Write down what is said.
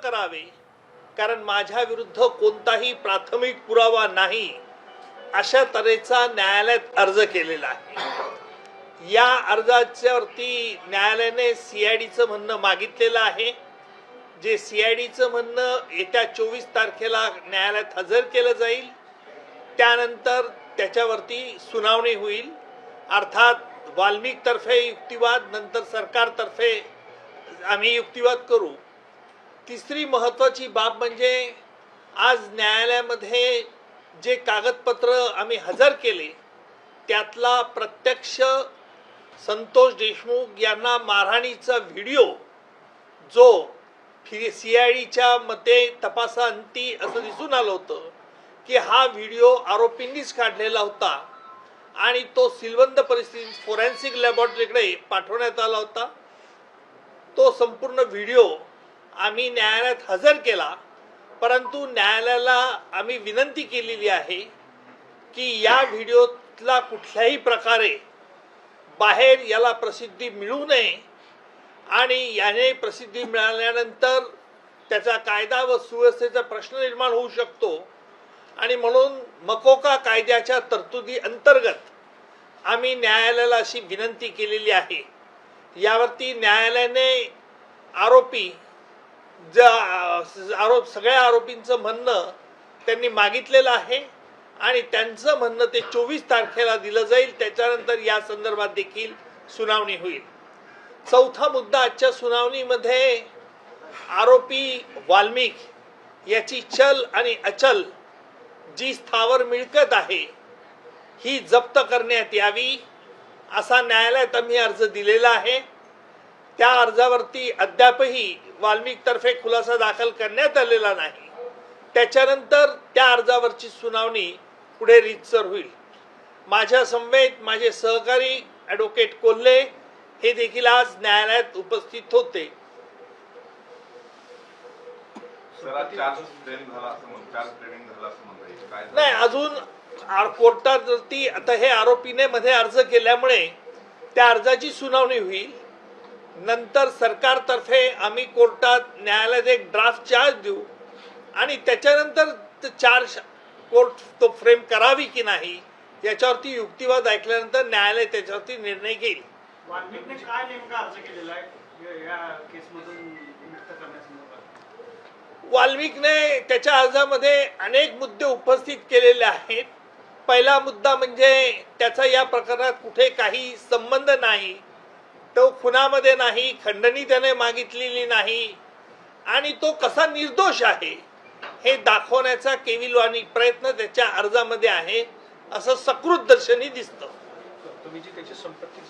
करावे, कारण माझ्या विरुद्ध कोणताही प्राथमिक पुरावा नाही अशा तऱ्हेचा न्यायालयात अर्ज केलेला आहे। या अर्जाच्यावरती न्यायालयाने CIDचं म्हणणं मागितलेलं आहे। जे CIDचं म्हणणं येत्या 24 तारखेला न्यायालयात हजर केलं जाईल। त्यानंतर त्याच्यावरती सुनावणी होईल। अर्थात वाल्मिक तर्फे युक्तिवाद, नंतर सरकारतर्फे आम्ही युक्तिवाद करू। तिसरी महत्त्वाची बाब म्हणजे आज न्यायालयामध्ये जे कागदपत्र आम्ही हजर केले त्यातला प्रत्यक्ष संतोष देशमुख यांना मारहाणीचा व्हिडिओ जो CIDच्या मते तपासाअंती असं दिसून आलं होतं की हा व्हिडिओ आरोपींनीच काढलेला होता आणि तो सिलवंत परिस्थितीत फोरेन्सिक लॅबोरेटरीकडे पाठवण्यात आला होता। तो संपूर्ण व्हिडिओ आम्ही न्यायालयात हजर केला, परंतु न्यायालयाला आम्ही विनंती केलेली आहे की या व्हिडिओतला कुठल्याही प्रकारे बाहेर याला प्रसिद्धी मिळू नये आणि याने प्रसिद्धी मिळाल्यानंतर त्याचा कायदा व सुव्यवस्थेचा प्रश्न निर्माण होऊ शकतो आणि म्हणून मकोका कायद्याच्या तरतुदी अंतर्गत आम्ही न्यायालयाला अशी विनंती केलेली आहे। यावरती न्यायालयाने सगळ्या आरोपींचं म्हणणं त्यांनी मागितलेलं आहे आणि त्यांचं म्हणणं ते 24 तारखेला दिलं जाईल। त्याच्यानंतर या संदर्भात देखील सुनावणी होईल। चौथा मुद्दा आजच्या सुनावणीमध्ये आरोपी वाल्मिक याची चल आणि अचल जी स्थावर मिळकत आहे ही जप्त करण्यात यावी असा न्यायालयात आम्ही अर्ज दिलेला आहे। त्या अर्जावरती अद्यापही वाल्मिकतर्फे खुलासा दाखल करण्यात आलेला नाही। त्याच्यानंतर त्या अर्जावरची सुनावणी पुढे रीतसर होईल। माझ्या समवेत माझे सहकारी ॲडव्होकेट कोल्हे हे देखील आज न्यायालयात उपस्थित होते। नाही, अजून कोर्टावरती आता हे आरोपीने मध्ये अर्ज केल्यामुळे त्या अर्जाची सुनावणी होईल। नंतर सरकारतर्फे आम्ही कोर्टात न्यायालयात एक ड्राफ्ट चार्ज देऊ आणि त्याच्यानंतर चार्ज कोर्ट तो फ्रेम करावी की नाही याच्यावरती युक्तिवाद ऐकल्यानंतर न्यायालय त्याच्यावरती निर्णय घेईल। वाल्मिकने काय नेमका अर्ज केलेला आहे या केसमधून मुक्त करण्यासंदर्भात? वाल्मिकने त्याच्या अर्जामध्ये अनेक मुद्दे उपस्थित केलेले आहेत। पहिला मुद्दा म्हणजे त्याचा या प्रकरणात कुठे काही संबंध नाही, तो खुनामध्ये नाही, खंडणी त्याने मागितलेली नाही आणि तो कसा निर्दोष आहे हे दाखवण्याचा केविलवाणी प्रयत्न त्याच्या अर्जामध्ये आहे असं सकृत दर्शनी दिसतं। तुम्ही जी त्याची संपत्ती